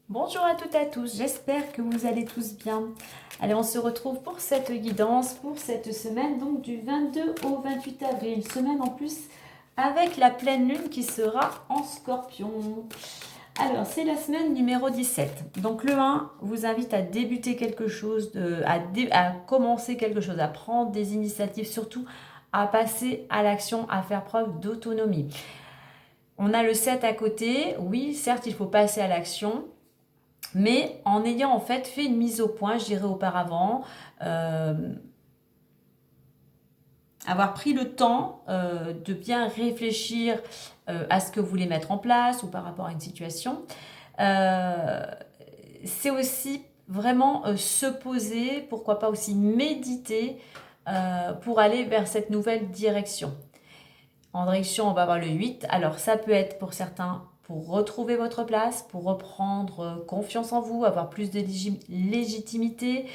Bonjour à toutes et à tous, j'espère que vous allez tous bien. Allez, on se retrouve pour cette guidance, pour cette semaine, donc du 22 au 28 avril. Semaine en plus avec la pleine lune qui sera en scorpion. Alors, c'est la semaine numéro 17. Donc le 1 vous invite à débuter quelque chose, à commencer quelque chose, à prendre des initiatives, surtout à passer à l'action, à faire preuve d'autonomie. On a le 7 à côté, oui, certes, il faut passer à l'action, mais en ayant en fait fait une mise au point, je dirais auparavant, euh, avoir pris le temps de bien réfléchir à ce que vous voulez mettre en place ou par rapport à une situation, euh, c'est aussi vraiment se poser, pourquoi pas aussi méditer pour aller vers cette nouvelle direction. En direction, on va avoir le 8. Alors, ça peut être pour certains pour retrouver votre place, pour reprendre confiance en vous, avoir plus de légitimité.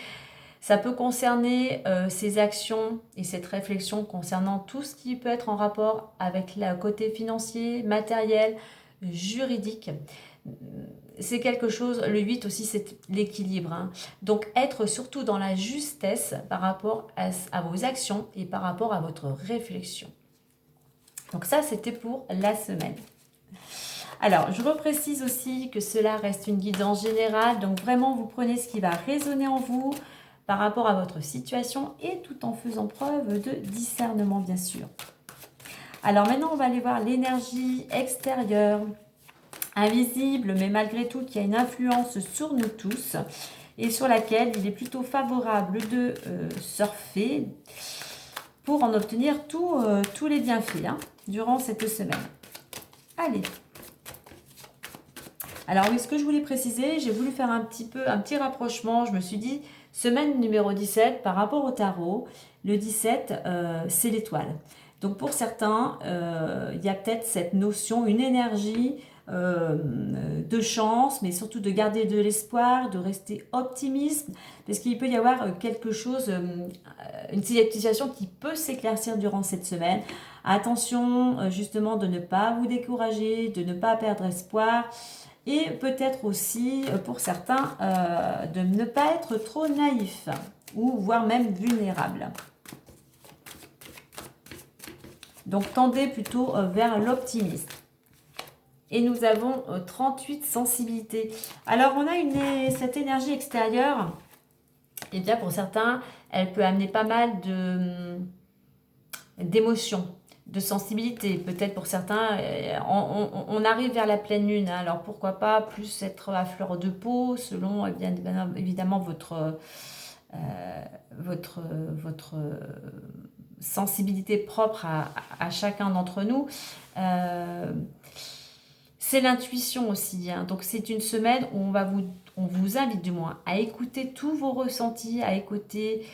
Ça peut concerner ces actions et cette réflexion concernant tout ce qui peut être en rapport avec le côté financier, matériel, juridique. C'est quelque chose, le 8 aussi, c'est l'équilibre, hein. Donc, être surtout dans la justesse par rapport à vos actions et par rapport à votre réflexion. Donc ça, c'était pour la semaine. Alors, je reprécise aussi que cela reste une guidance générale. Donc vraiment, vous prenez ce qui va résonner en vous par rapport à votre situation et tout en faisant preuve de discernement, bien sûr. Alors maintenant, on va aller voir l'énergie extérieure, invisible, mais malgré tout qui a une influence sur nous tous et sur laquelle il est plutôt favorable de surfer pour en obtenir tous les bienfaits durant cette semaine. Allez. Alors oui, ce que je voulais préciser, j'ai voulu faire un petit rapprochement. Je me suis dit, semaine numéro 17 par rapport au tarot, le 17, c'est l'étoile. Donc pour certains, il y a peut-être cette notion, une énergie de chance, mais surtout de garder de l'espoir, de rester optimiste, parce qu'il peut y avoir quelque chose, une situation qui peut s'éclaircir durant cette semaine. Attention justement de ne pas vous décourager, de ne pas perdre espoir. Et peut-être aussi, pour certains, de ne pas être trop naïf, ou voire même vulnérable. Donc tendez plutôt vers l'optimisme. Et nous avons 38 sensibilités. Alors on a cette énergie extérieure, et bien pour certains, elle peut amener pas mal d'émotions, de sensibilité. Peut-être pour certains, on arrive vers la pleine lune, hein, alors pourquoi pas plus être à fleur de peau, selon bien évidemment votre sensibilité propre à chacun d'entre nous. C'est l'intuition aussi, hein. Donc c'est une semaine où on vous invite du moins à écouter tous vos ressentis, à écouter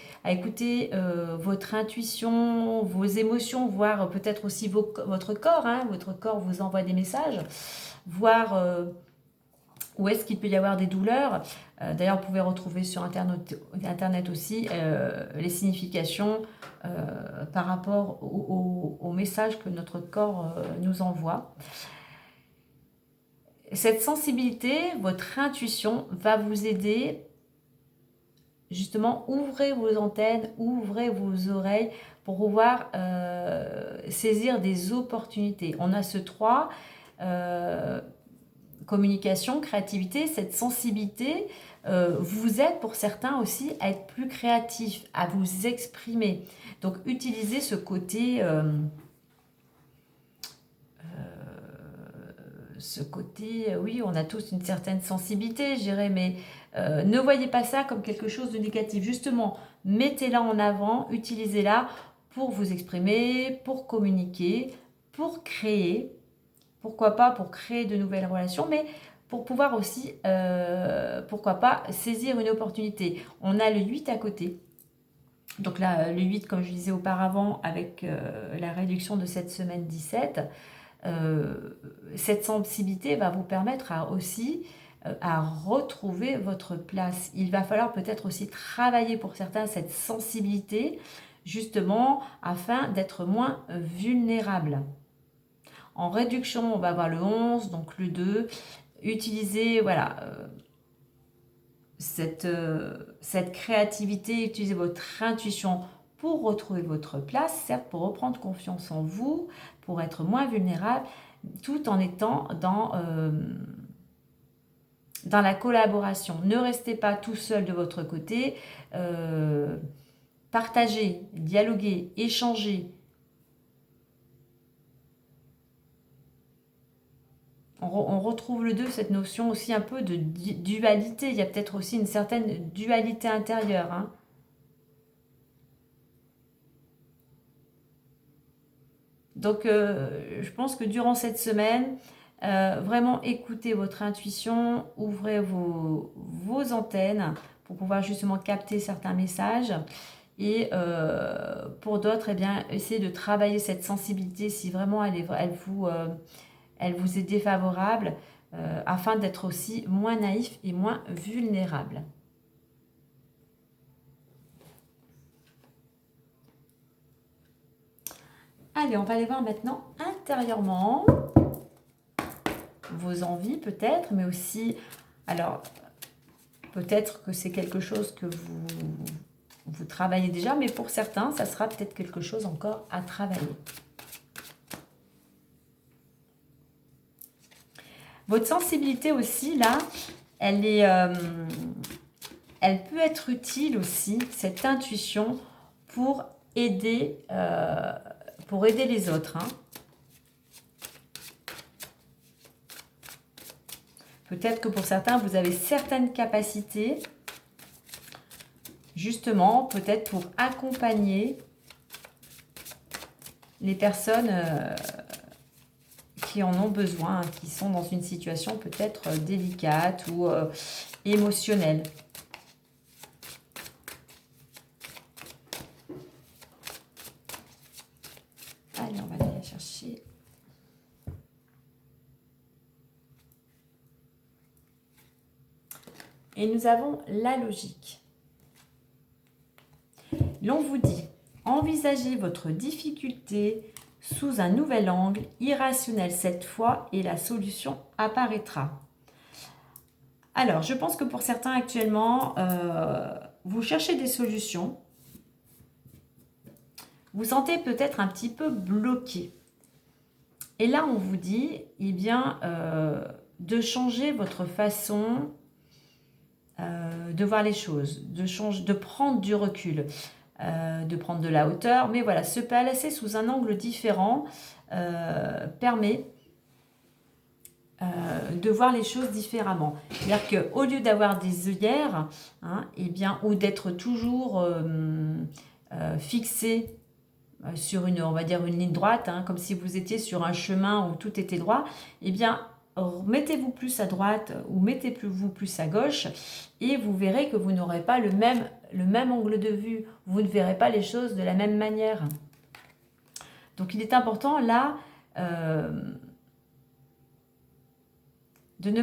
votre intuition, vos émotions, voir peut-être aussi votre corps, hein. Votre corps vous envoie des messages, voir où est-ce qu'il peut y avoir des douleurs. D'ailleurs, vous pouvez retrouver sur Internet aussi les significations par rapport au message que notre corps nous envoie. Cette sensibilité, votre intuition va vous aider, justement, ouvrez vos antennes, ouvrez vos oreilles pour pouvoir saisir des opportunités. On a ce 3, communication, créativité, cette sensibilité vous aide pour certains aussi à être plus créatif, à vous exprimer. Donc utilisez ce côté... oui, on a tous une certaine sensibilité, je dirais, mais ne voyez pas ça comme quelque chose de négatif. Justement, mettez-la en avant, utilisez-la pour vous exprimer, pour communiquer, pour créer. Pourquoi pas pour créer de nouvelles relations, mais pour pouvoir aussi, pourquoi pas, saisir une opportunité. On a le 8 à côté. Donc là, le 8, comme je disais auparavant, avec la réduction de cette semaine 17, cette sensibilité va vous permettre aussi à retrouver votre place. Il va falloir peut-être aussi travailler pour certains cette sensibilité, justement, afin d'être moins vulnérable. En réduction, on va avoir le 11, donc le 2. Utilisez, voilà, cette créativité, utiliser votre intuition pour retrouver votre place, certes pour reprendre confiance en vous, pour être moins vulnérable, tout en étant dans la collaboration. Ne restez pas tout seul de votre côté, partagez, dialoguez, échangez. On retrouve le 2, cette notion aussi un peu de dualité. Il y a peut-être aussi une certaine dualité intérieure. Hein. Donc, je pense que durant cette semaine, vraiment écoutez votre intuition, ouvrez vos antennes pour pouvoir justement capter certains messages. Et pour d'autres, eh bien, essayez de travailler cette sensibilité si vraiment elle vous est défavorable, afin d'être aussi moins naïf et moins vulnérable. Allez, on va aller voir maintenant intérieurement vos envies peut-être, mais aussi, alors peut-être que c'est quelque chose que vous travaillez déjà, mais pour certains, ça sera peut-être quelque chose encore à travailler. Votre sensibilité aussi, là, elle peut être utile aussi, cette intuition, pour aider les autres. Hein. Peut-être que pour certains, vous avez certaines capacités, justement, peut-être pour accompagner les personnes qui en ont besoin, qui sont dans une situation peut-être délicate ou émotionnelle. Allez, on va aller chercher. Et nous avons la logique. L'on vous dit, envisagez votre difficulté sous un nouvel angle, irrationnel cette fois, et la solution apparaîtra. Alors, je pense que pour certains actuellement, vous cherchez des solutions. Vous sentez peut-être un petit peu bloqué. Et là, on vous dit, eh bien, de changer votre façon de voir les choses, de prendre du recul, de prendre de la hauteur. Mais voilà, se placer sous un angle différent permet de voir les choses différemment. C'est-à-dire qu'au lieu d'avoir des œillères, hein, eh bien, ou d'être toujours fixé sur on va dire une ligne droite, hein, comme si vous étiez sur un chemin où tout était droit, eh bien, mettez-vous plus à droite ou mettez-vous plus à gauche et vous verrez que vous n'aurez pas le même angle de vue. Vous ne verrez pas les choses de la même manière. Donc, il est important là de ne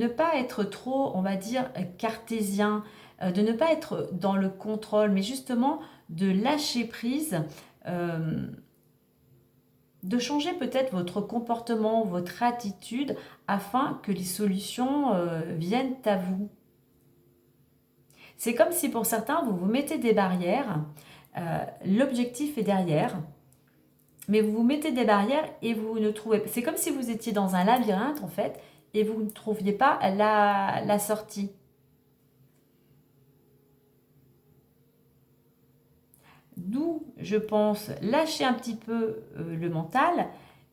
pas être trop, on va dire, cartésien, de ne pas être dans le contrôle, mais justement de lâcher prise, de changer peut-être votre comportement, votre attitude, afin que les solutions viennent à vous. C'est comme si pour certains, vous vous mettez des barrières, l'objectif est derrière, mais vous vous mettez des barrières et vous ne trouvez pas. C'est comme si vous étiez dans un labyrinthe en fait, et vous ne trouviez pas la sortie. D'où, je pense, lâchez un petit peu le mental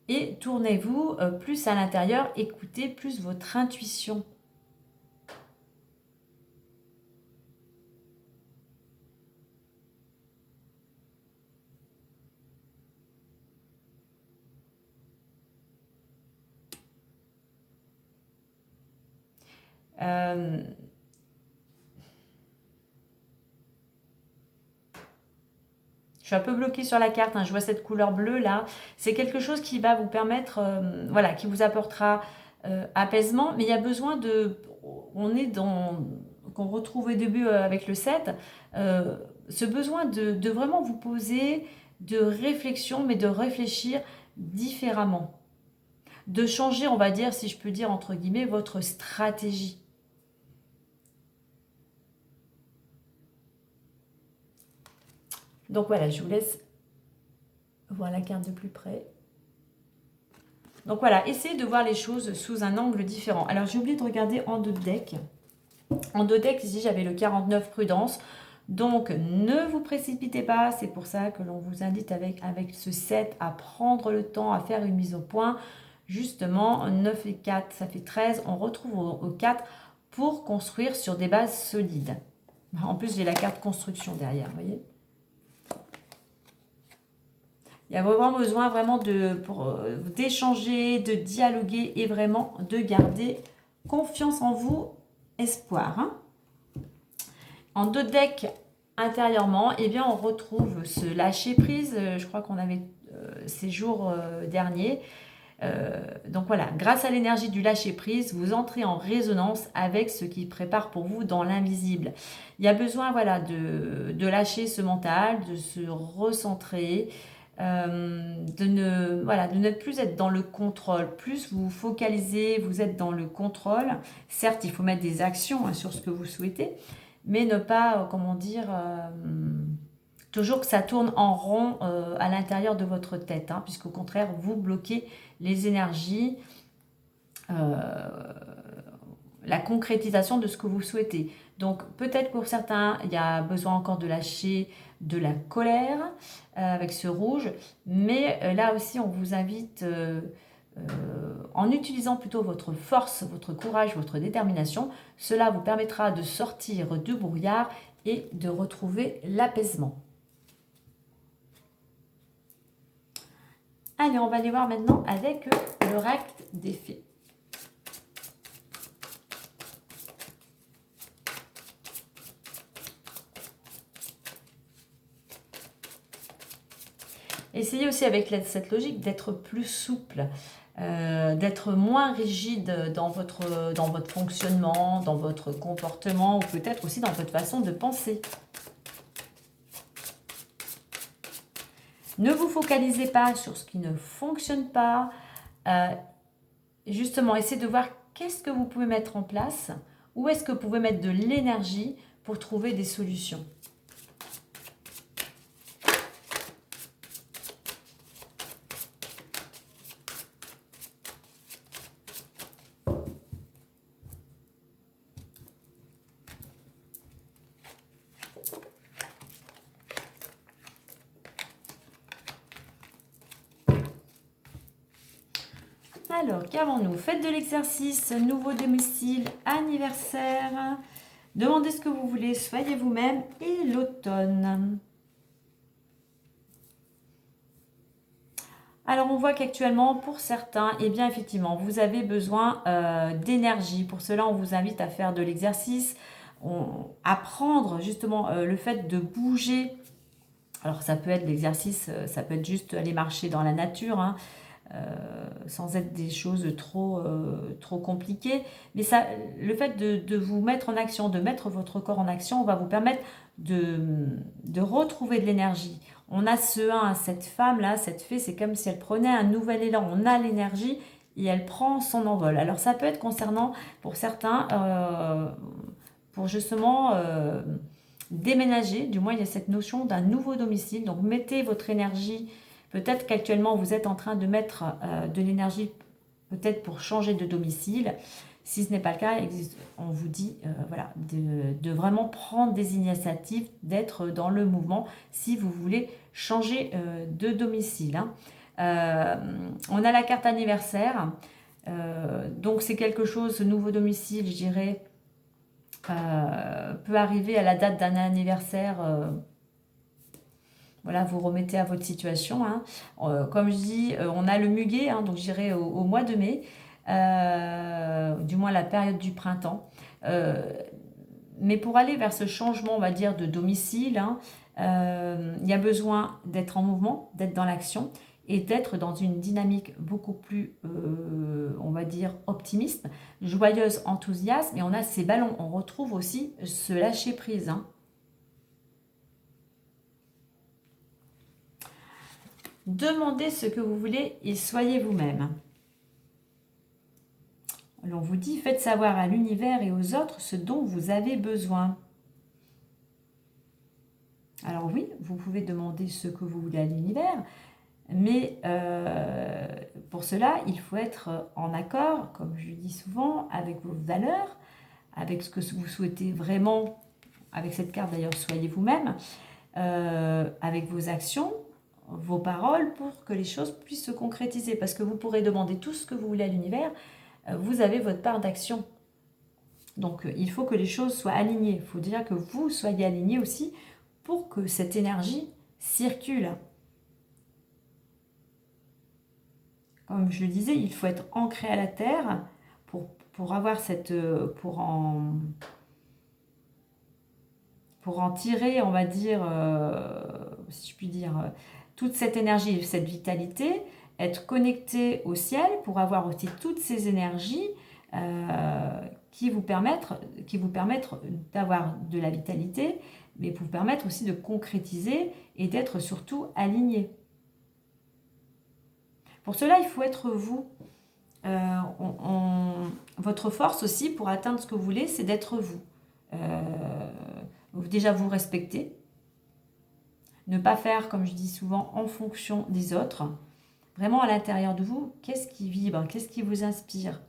et tournez-vous plus à l'intérieur, écoutez plus votre intuition. Je suis un peu bloquée sur la carte, hein. Je vois cette couleur bleue là. C'est quelque chose qui va vous permettre, voilà, qui vous apportera apaisement. Mais il y a besoin de... On est dans... Qu'on retrouve au début avec le 7. Ce besoin de vraiment vous poser, de réflexion, mais de réfléchir différemment. De changer, on va dire, si je peux dire entre guillemets, votre stratégie. Donc voilà, je vous laisse voir la carte de plus près. Donc voilà, essayez de voir les choses sous un angle différent. Alors j'ai oublié de regarder en deux decks. En deux decks, ici j'avais le 49 prudence. Donc ne vous précipitez pas, c'est pour ça que l'on vous invite avec ce 7 à prendre le temps, à faire une mise au point. Justement, 9 et 4, ça fait 13. On retrouve au 4 pour construire sur des bases solides. En plus, j'ai la carte construction derrière, vous voyez. Il y a vraiment besoin d'échanger, de dialoguer et vraiment de garder confiance en vous, espoir. Hein. En deux decks intérieurement, eh bien, on retrouve ce lâcher prise. Je crois qu'on avait ces jours derniers. Donc voilà, grâce à l'énergie du lâcher prise, vous entrez en résonance avec ce qui prépare pour vous dans l'invisible. Il y a besoin voilà, de lâcher ce mental, de se recentrer, de ne plus être dans le contrôle. Plus vous focalisez, vous êtes dans le contrôle. Certes, il faut mettre des actions sur ce que vous souhaitez, mais ne pas, toujours que ça tourne en rond à l'intérieur de votre tête, hein, puisqu'au contraire, vous bloquez les énergies, la concrétisation de ce que vous souhaitez. Donc peut-être pour certains, il y a besoin encore de lâcher de la colère avec ce rouge, mais là aussi, on vous invite, en utilisant plutôt votre force, votre courage, votre détermination, cela vous permettra de sortir du brouillard et de retrouver l'apaisement. Allez, on va aller voir maintenant avec l'oracle des fées. Essayez aussi avec cette logique d'être plus souple, d'être moins rigide dans votre fonctionnement, dans votre comportement ou peut-être aussi dans votre façon de penser. Ne vous focalisez pas sur ce qui ne fonctionne pas. Justement, essayez de voir qu'est-ce que vous pouvez mettre en place, où est-ce que vous pouvez mettre de l'énergie pour trouver des solutions. Alors, qu'avons-nous? Faites de l'exercice, nouveau domicile, anniversaire. Demandez ce que vous voulez, soyez vous-même et l'automne. Alors, on voit qu'actuellement, pour certains, eh bien, effectivement, vous avez besoin d'énergie. Pour cela, on vous invite à faire de l'exercice, à prendre justement le fait de bouger. Alors, ça peut être l'exercice, ça peut être juste aller marcher dans la nature, hein. Sans être des choses trop compliquées. Mais ça, le fait de vous mettre en action, de mettre votre corps en action, va vous permettre de retrouver de l'énergie. On a cette femme-là, cette fée, c'est comme si elle prenait un nouvel élan. On a l'énergie et elle prend son envol. Alors ça peut être concernant, pour certains, pour justement déménager. Du moins, il y a cette notion d'un nouveau domicile. Donc mettez votre énergie. Peut-être qu'actuellement, vous êtes en train de mettre de l'énergie peut-être pour changer de domicile. Si ce n'est pas le cas, on vous dit voilà, de vraiment prendre des initiatives, d'être dans le mouvement si vous voulez changer de domicile. Hein. On a la carte anniversaire. Donc, c'est quelque chose, ce nouveau domicile, je dirais, peut arriver à la date d'un anniversaire. Voilà, vous remettez à votre situation. Hein. Comme je dis, on a le muguet, hein, donc j'irai au mois de mai, du moins la période du printemps. Mais pour aller vers ce changement, on va dire, de domicile, hein, il y a besoin d'être en mouvement, d'être dans l'action et d'être dans une dynamique beaucoup plus, on va dire, optimiste, joyeuse, enthousiaste. Et on a ces ballons, on retrouve aussi ce lâcher-prise, hein. Demandez ce que vous voulez et soyez vous-même. On vous dit, faites savoir à l'univers et aux autres ce dont vous avez besoin. Alors oui, vous pouvez demander ce que vous voulez à l'univers, mais pour cela, il faut être en accord, comme je le dis souvent, avec vos valeurs, avec ce que vous souhaitez vraiment. Avec cette carte d'ailleurs, soyez vous-même, avec vos actions, vos paroles, pour que les choses puissent se concrétiser. Parce que vous pourrez demander tout ce que vous voulez à l'univers, vous avez votre part d'action. Donc il faut que les choses soient alignées. Il faut déjà que vous soyez alignés aussi pour que cette énergie circule. Comme je le disais, il faut être ancré à la terre pour avoir cette... pour en tirer, on va dire, si je puis dire, toute cette énergie, cette vitalité, être connecté au ciel pour avoir aussi toutes ces énergies qui vous permettent d'avoir de la vitalité, mais vous permettre aussi de concrétiser et d'être surtout aligné. Pour cela, il faut être vous. Votre force aussi pour atteindre ce que vous voulez, c'est d'être vous. Déjà vous respecter, ne pas faire, comme je dis souvent, en fonction des autres. Vraiment à l'intérieur de vous, qu'est-ce qui vibre, qu'est-ce qui vous inspire?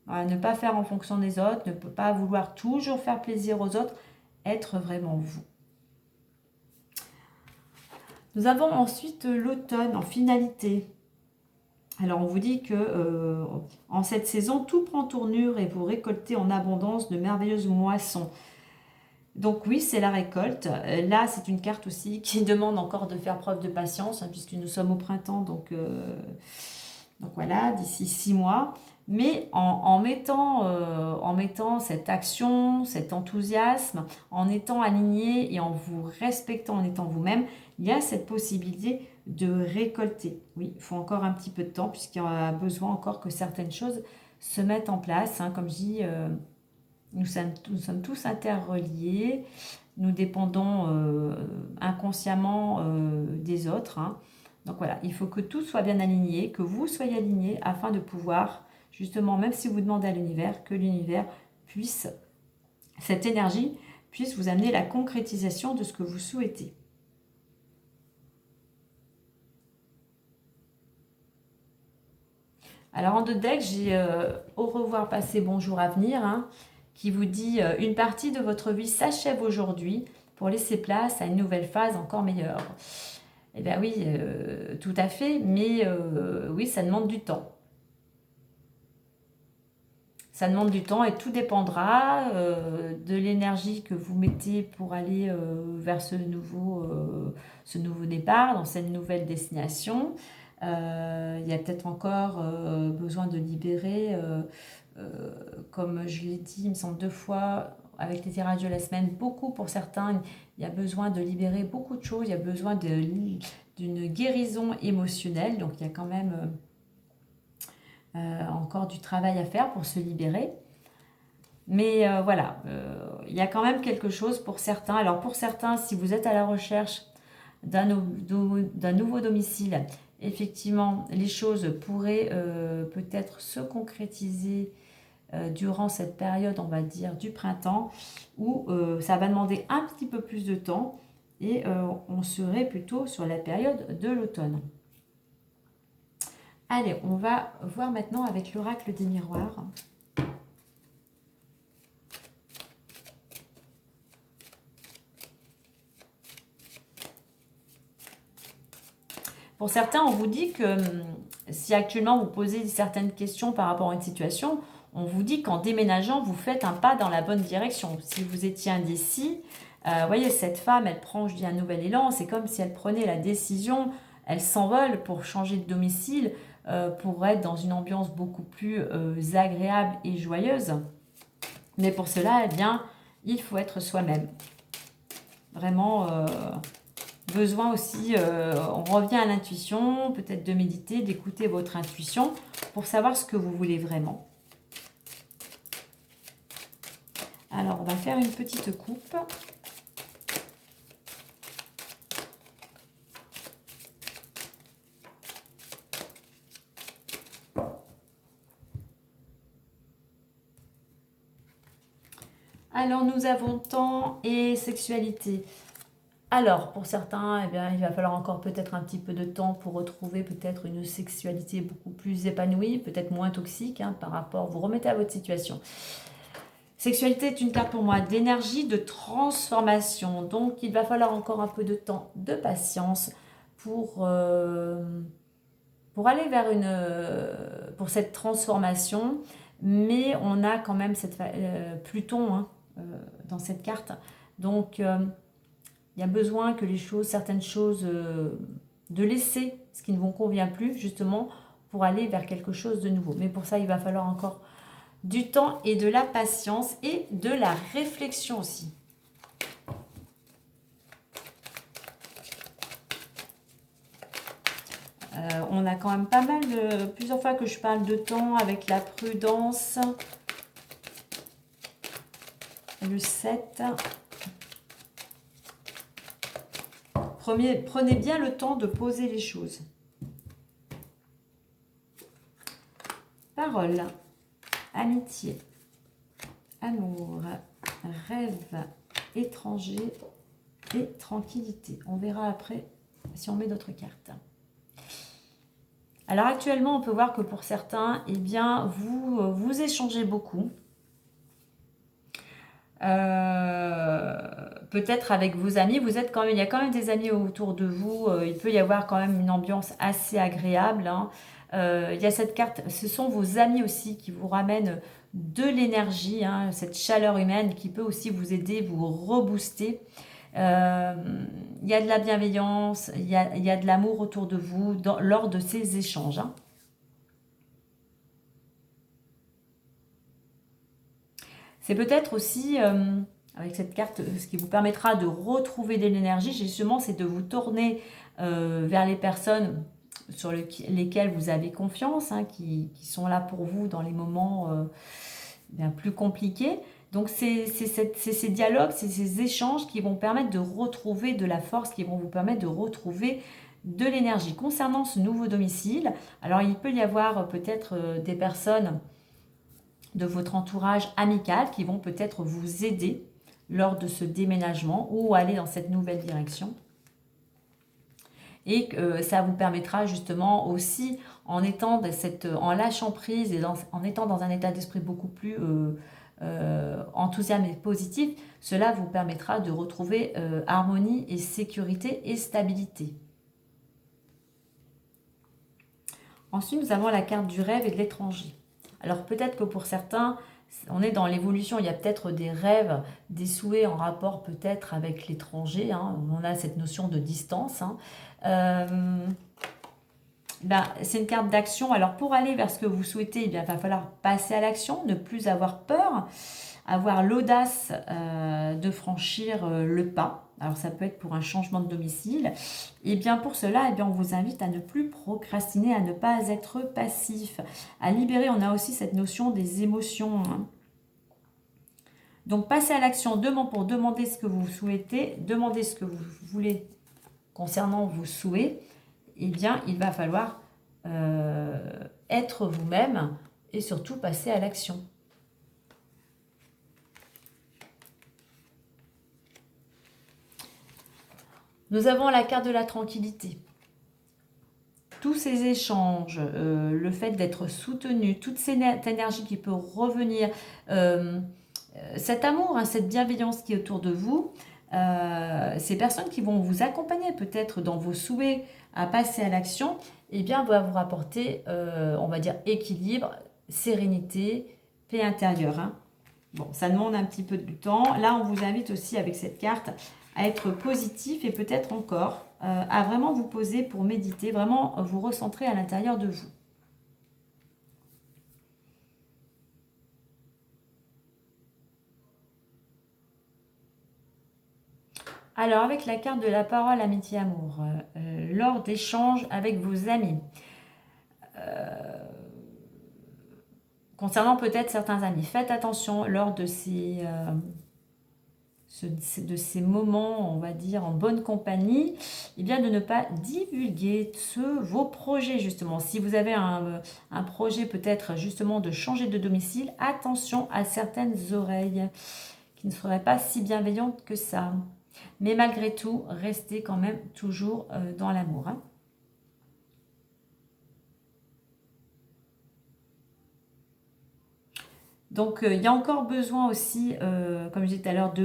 Voilà, ne pas faire en fonction des autres, ne pas vouloir toujours faire plaisir aux autres, être vraiment vous. Nous avons ensuite l'automne en finalité. Alors on vous dit que en cette saison, tout prend tournure et vous récoltez en abondance de merveilleuses moissons. Donc oui, c'est la récolte. Là, c'est une carte aussi qui demande encore de faire preuve de patience, hein, puisque nous sommes au printemps, donc voilà, d'ici 6 mois. Mais en mettant cette action, cet enthousiasme, en étant aligné et en vous respectant, en étant vous-même, il y a cette possibilité de récolter. Oui, il faut encore un petit peu de temps, puisqu'il y a besoin encore que certaines choses se mettent en place. Hein, comme je dis, nous sommes tous interreliés, nous dépendons inconsciemment des autres. Hein. Donc voilà, il faut que tout soit bien aligné, que vous soyez aligné afin de pouvoir, justement, même si vous demandez à l'univers, que l'univers puisse, cette énergie puisse vous amener la concrétisation de ce que vous souhaitez. Alors en deux decks, j'ai au revoir passé, bonjour à venir, hein, qui vous dit une partie de votre vie s'achève aujourd'hui pour laisser place à une nouvelle phase encore meilleure. Eh bien oui, tout à fait, mais oui, ça demande du temps. Ça demande du temps et tout dépendra de l'énergie que vous mettez pour aller vers ce nouveau départ, dans cette nouvelle destination. Il y a peut-être encore besoin de libérer, comme je l'ai dit, il me semble 2 fois, avec les tirages de la semaine, beaucoup pour certains, il y a besoin de libérer beaucoup de choses, il y a besoin d'une guérison émotionnelle, donc il y a quand même encore du travail à faire pour se libérer. Mais voilà, il y a quand même quelque chose pour certains. Alors pour certains, si vous êtes à la recherche d'un nouveau domicile, effectivement, les choses pourraient peut-être se concrétiser durant cette période, on va dire, du printemps, où ça va demander un petit peu plus de temps et on serait plutôt sur la période de l'automne. Allez, on va voir maintenant avec l'oracle des miroirs. Pour certains, on vous dit que si actuellement vous posez certaines questions par rapport à une situation, on vous dit qu'en déménageant, vous faites un pas dans la bonne direction. Si vous étiez indécis, vous voyez, cette femme, elle prend, je dis, un nouvel élan. C'est comme si elle prenait la décision, elle s'envole pour changer de domicile, pour être dans une ambiance beaucoup plus agréable et joyeuse. Mais pour cela, eh bien, il faut être soi-même. Vraiment, besoin aussi, on revient à l'intuition, peut-être de méditer, d'écouter votre intuition pour savoir ce que vous voulez vraiment. Alors, on va faire une petite coupe. Alors, nous avons temps et sexualité. Alors, pour certains, eh bien, il va falloir encore peut-être un petit peu de temps pour retrouver peut-être une sexualité beaucoup plus épanouie, peut-être moins toxique par rapport, vous remettez à votre situation. Sexualité est une carte pour moi d'énergie, de transformation. Donc, il va falloir encore un peu de temps, de patience pour aller vers pour cette transformation. Mais on a quand même Pluton dans cette carte. Donc, il y a besoin que certaines choses, de laisser ce qui ne vous convient plus, justement, pour aller vers quelque chose de nouveau. Mais pour ça, il va falloir encore du temps et de la patience et de la réflexion aussi. On a quand même pas mal plusieurs fois que je parle de temps avec la prudence. Le 7. Prenez bien le temps de poser les choses. Parole, amitié, amour, rêve, étranger et tranquillité. On verra après si on met d'autres cartes. Alors actuellement, on peut voir que pour certains, eh bien, vous échangez beaucoup. Peut-être avec vos amis, il y a quand même des amis autour de vous, il peut y avoir quand même une ambiance assez agréable. Il y a cette carte, ce sont vos amis aussi qui vous ramènent de l'énergie, cette chaleur humaine qui peut aussi vous aider, vous rebooster. Il y a de la bienveillance, il y a de l'amour autour de vous lors de ces échanges. C'est peut-être aussi, avec cette carte, ce qui vous permettra de retrouver de l'énergie, justement, c'est de vous tourner vers les personnes sur lesquelles vous avez confiance, qui sont là pour vous dans les moments bien plus compliqués. Donc, c'est ces dialogues, c'est ces échanges qui vont permettre de retrouver de la force, qui vont vous permettre de retrouver de l'énergie. Concernant ce nouveau domicile, alors il peut y avoir peut-être des personnes de votre entourage amical qui vont peut-être vous aider lors de ce déménagement ou aller dans cette nouvelle direction. Et que ça vous permettra justement aussi, en lâchant prise et en étant dans un état d'esprit beaucoup plus enthousiaste et positif, cela vous permettra de retrouver harmonie et sécurité et stabilité. Ensuite, nous avons la carte du rêve et de l'étranger. Alors peut-être que pour certains, on est dans l'évolution, il y a peut-être des rêves, des souhaits en rapport peut-être avec l'étranger, on a cette notion de distance. C'est une carte d'action, alors pour aller vers ce que vous souhaitez, il va falloir passer à l'action, ne plus avoir peur, avoir l'audace de franchir le pas. Alors ça peut être pour un changement de domicile. Et bien pour cela, on vous invite à ne plus procrastiner, à ne pas être passif, à libérer. On a aussi cette notion des émotions. Donc passez à l'action pour demander ce que vous souhaitez, demander ce que vous voulez concernant vos souhaits. Eh bien, il va falloir être vous-même et surtout passer à l'action. Nous avons la carte de la tranquillité. Tous ces échanges, le fait d'être soutenu, toute cette énergie qui peut revenir, cet amour, cette bienveillance qui est autour de vous, ces personnes qui vont vous accompagner peut-être dans vos souhaits à passer à l'action, va vous rapporter, on va dire, équilibre, sérénité, paix intérieure. Bon, ça demande un petit peu de temps. Là, on vous invite aussi avec cette carte à être positif et peut-être encore à vraiment vous poser pour méditer, vraiment vous recentrer à l'intérieur de vous. Alors, avec la carte de la parole, amitié, amour, lors d'échanges avec vos amis, concernant peut-être certains amis, faites attention lors de ces moments, on va dire, en bonne compagnie, de ne pas divulguer vos projets, justement. Si vous avez un projet peut-être justement de changer de domicile, attention à certaines oreilles qui ne serait pas si bienveillante que ça. Mais malgré tout, restez quand même toujours dans l'amour. Hein. Donc, il y a encore besoin aussi, comme je disais tout à l'heure, de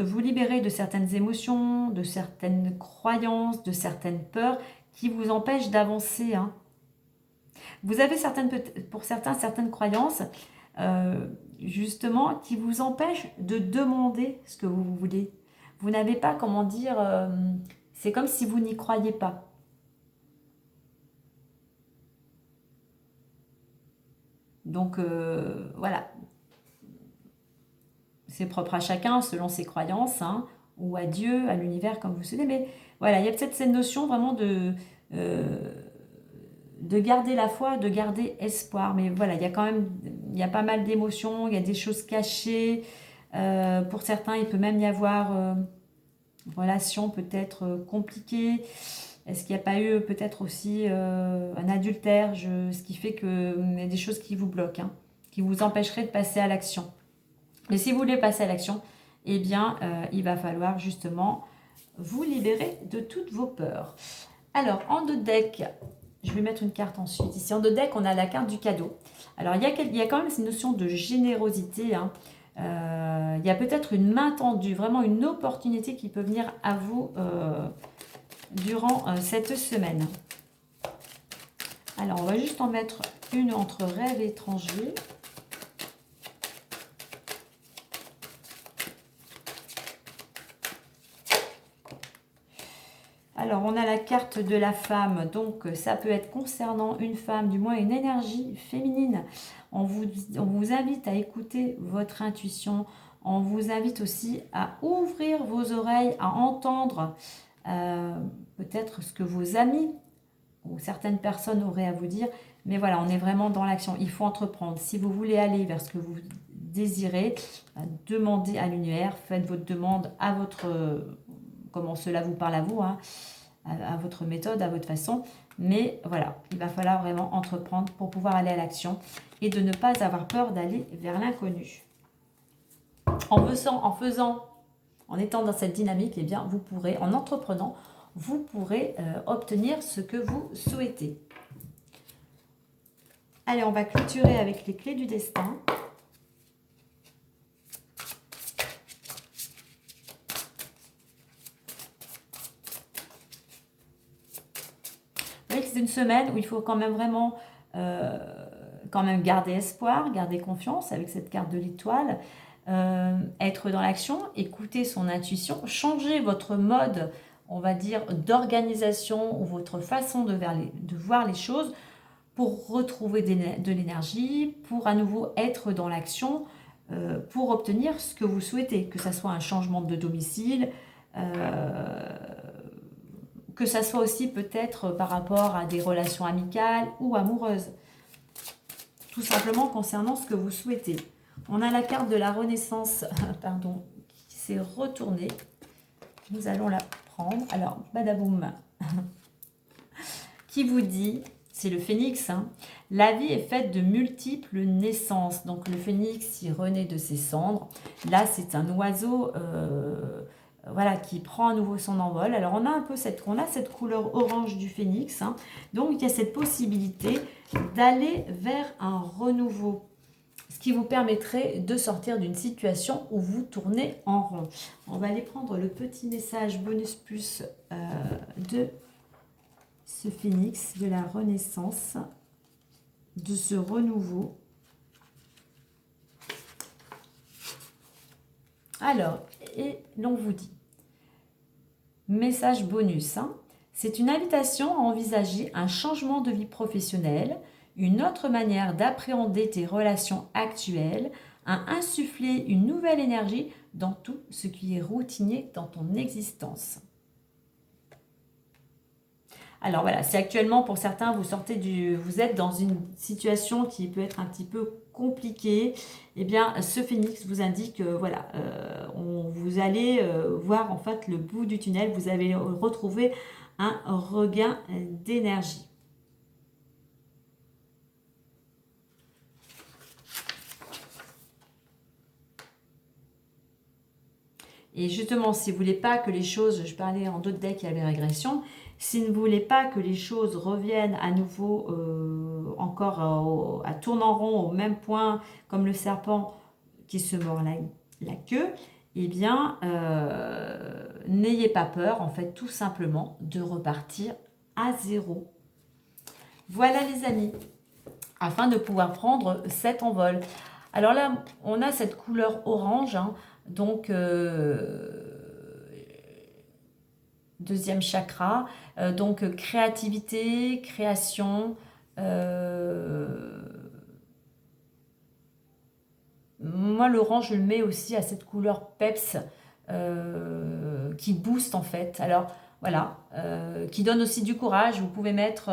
vous libérer de certaines émotions, de certaines croyances, de certaines peurs qui vous empêchent d'avancer. Hein. Vous avez pour certains certaines croyances, justement, qui vous empêchent de demander ce que vous voulez. Vous n'avez pas, comment dire, c'est comme si vous n'y croyez pas. Donc, voilà, c'est propre à chacun selon ses croyances, hein, ou à Dieu, à l'univers, comme vous souhaitez. Mais voilà, il y a peut-être cette notion vraiment de garder la foi, de garder espoir. Mais voilà, il y a quand même, il y a pas mal d'émotions, il y a des choses cachées. Pour certains, il peut même y avoir une relation peut-être compliquée. Est-ce qu'il n'y a pas eu peut-être aussi un adultère, ce qui fait qu'il y a des choses qui vous bloquent, hein, qui vous empêcheraient de passer à l'action. Mais si vous voulez passer à l'action, eh bien, il va falloir justement vous libérer de toutes vos peurs. Alors, en deux decks, je vais mettre une carte ensuite. Ici, en deux decks, on a la carte du cadeau. Alors, il y a quand même cette notion de générosité. Hein. Il y a peut-être une main tendue, vraiment une opportunité qui peut venir à vous durant cette semaine. Alors, on va juste en mettre une entre rêve et étranger. Alors, on a la carte de la femme, donc ça peut être concernant une femme, du moins une énergie féminine. On vous invite à écouter votre intuition, on vous invite aussi à ouvrir vos oreilles, à entendre peut-être ce que vos amis ou certaines personnes auraient à vous dire. Mais voilà, on est vraiment dans l'action, il faut entreprendre. Si vous voulez aller vers ce que vous désirez, demandez à l'univers, faites votre demande à votre... comment cela vous parle à vous, hein, à votre méthode, à votre façon. Mais voilà, il va falloir vraiment entreprendre pour pouvoir aller à l'action et de ne pas avoir peur d'aller vers l'inconnu. En étant dans cette dynamique, eh bien, vous pourrez, en entreprenant, vous pourrez obtenir ce que vous souhaitez. Allez, on va clôturer avec les clés du destin. C'est une semaine où il faut quand même vraiment garder espoir, garder confiance avec cette carte de l'étoile, être dans l'action, écouter son intuition, changer votre mode, on va dire, d'organisation ou votre façon de voir les choses pour retrouver de l'énergie, pour à nouveau être dans l'action, pour obtenir ce que vous souhaitez, que ce soit un changement de domicile, que ça soit aussi peut-être par rapport à des relations amicales ou amoureuses. Tout simplement concernant ce que vous souhaitez. On a la carte de la Renaissance, pardon, qui s'est retournée. Nous allons la prendre. Alors, badaboum. Qui vous dit, c'est le phénix, hein, la vie est faite de multiples naissances. Donc le phénix, il renaît de ses cendres. Là, c'est un oiseau... voilà, qui prend à nouveau son envol. Alors on a un peu cette couleur orange du phénix, hein. Donc il y a cette possibilité d'aller vers un renouveau, ce qui vous permettrait de sortir d'une situation où vous tournez en rond. On va aller prendre le petit message bonus plus de ce phénix, de la renaissance, de ce renouveau. Alors, et l'on vous dit, message bonus, hein, c'est une invitation à envisager un changement de vie professionnelle, une autre manière d'appréhender tes relations actuelles, à insuffler une nouvelle énergie dans tout ce qui est routinier dans ton existence. Alors voilà, si actuellement pour certains vous êtes dans une situation qui peut être un petit peu compliquée, eh bien ce phénix vous indique voilà, vous allez voir en fait le bout du tunnel, vous allez retrouver un regain d'énergie. Et justement, si vous ne voulez pas que les choses, je parlais en d'autres decks, il y avait régression, si vous ne voulez pas que les choses reviennent à nouveau encore à tourner en rond au même point, comme le serpent qui se mord la queue, eh bien, n'ayez pas peur, en fait, tout simplement, de repartir à zéro. Voilà les amis, afin de pouvoir prendre cet envol. Alors là, on a cette couleur orange, hein, donc deuxième chakra, donc créativité, création, moi l'orange je le mets aussi à cette couleur peps qui booste en fait. Alors voilà, qui donne aussi du courage. Vous pouvez mettre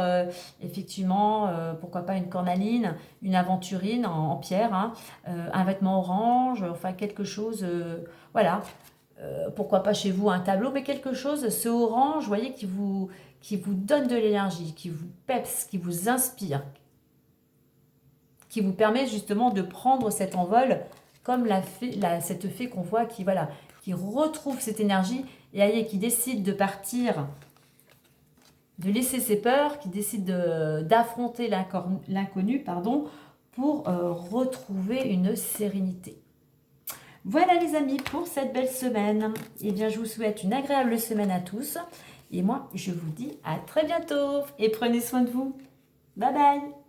effectivement, pourquoi pas une cornaline, une aventurine en pierre, hein, un vêtement orange, enfin quelque chose, voilà. Pourquoi pas chez vous un tableau, mais quelque chose, ce orange, vous voyez, qui vous donne de l'énergie, qui vous peps, qui vous inspire, qui vous permet justement de prendre cet envol comme cette fée qu'on voit qui, voilà, qui retrouve cette énergie et qui décide de partir, de laisser ses peurs, qui décide d'affronter l'inconnu, pardon, pour retrouver une sérénité. Voilà les amis pour cette belle semaine. Eh bien, je vous souhaite une agréable semaine à tous. Et moi, je vous dis à très bientôt. Et prenez soin de vous. Bye bye.